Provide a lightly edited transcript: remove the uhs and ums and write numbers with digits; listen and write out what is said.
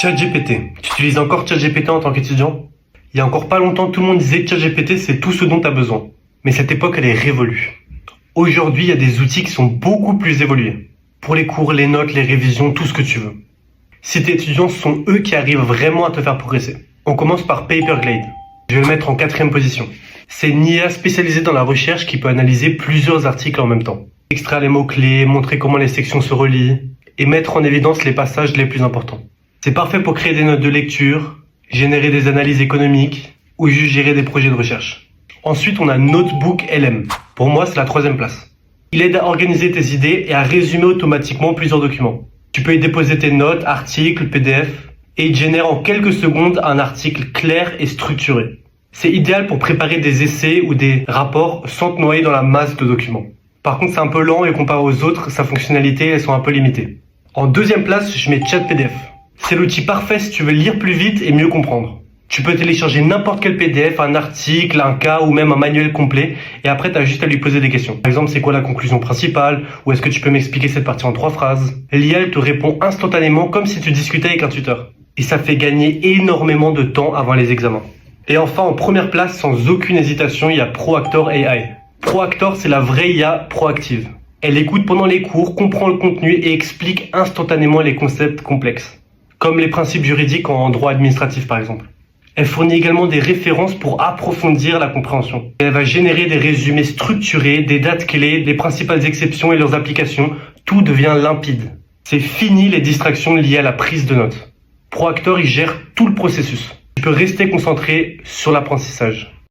ChatGPT. Tu utilises encore ChatGPT en tant qu'étudiant? Il y a encore pas longtemps, tout le monde disait ChatGPT, c'est tout ce dont tu as besoin. Mais cette époque, elle est révolue. Aujourd'hui, il y a des outils qui sont beaucoup plus évolués. Pour les cours, les notes, les révisions, tout ce que tu veux. Si t'es étudiant, ce sont eux qui arrivent vraiment à te faire progresser. On commence par Paperglade. Je vais le mettre en 4e position. C'est une IA spécialisée dans la recherche qui peut analyser plusieurs articles en même temps. Extraire les mots-clés, montrer comment les sections se relient et mettre en évidence les passages les plus importants. C'est parfait pour créer des notes de lecture, générer des analyses économiques ou juste gérer des projets de recherche. Ensuite, on a Notebook LM. Pour moi, c'est la 3e place. Il aide à organiser tes idées et à résumer automatiquement plusieurs documents. Tu peux y déposer tes notes, articles, PDF et il génère en quelques secondes un article clair et structuré. C'est idéal pour préparer des essais ou des rapports sans te noyer dans la masse de documents. Par contre, c'est un peu lent et comparé aux autres, sa fonctionnalité, elles sont un peu limitées. En 2e place, je mets ChatPDF. C'est l'outil parfait si tu veux lire plus vite et mieux comprendre. Tu peux télécharger n'importe quel PDF, un article, un cas ou même un manuel complet et après tu as juste à lui poser des questions. Par exemple, c'est quoi la conclusion principale ou est-ce que tu peux m'expliquer cette partie en 3 phrases? L'IA elle te répond instantanément comme si tu discutais avec un tuteur. Et ça fait gagner énormément de temps avant les examens. Et enfin, en première place, sans aucune hésitation, il y a Proactor AI. Proactor, c'est la vraie IA proactive. Elle écoute pendant les cours, comprend le contenu et explique instantanément les concepts complexes, comme les principes juridiques en droit administratif par exemple. Elle fournit également des références pour approfondir la compréhension. Elle va générer des résumés structurés, des dates clés, les principales exceptions et leurs applications. Tout devient limpide. C'est fini les distractions liées à la prise de notes. Proactor, il gère tout le processus. Tu peux rester concentré sur l'apprentissage.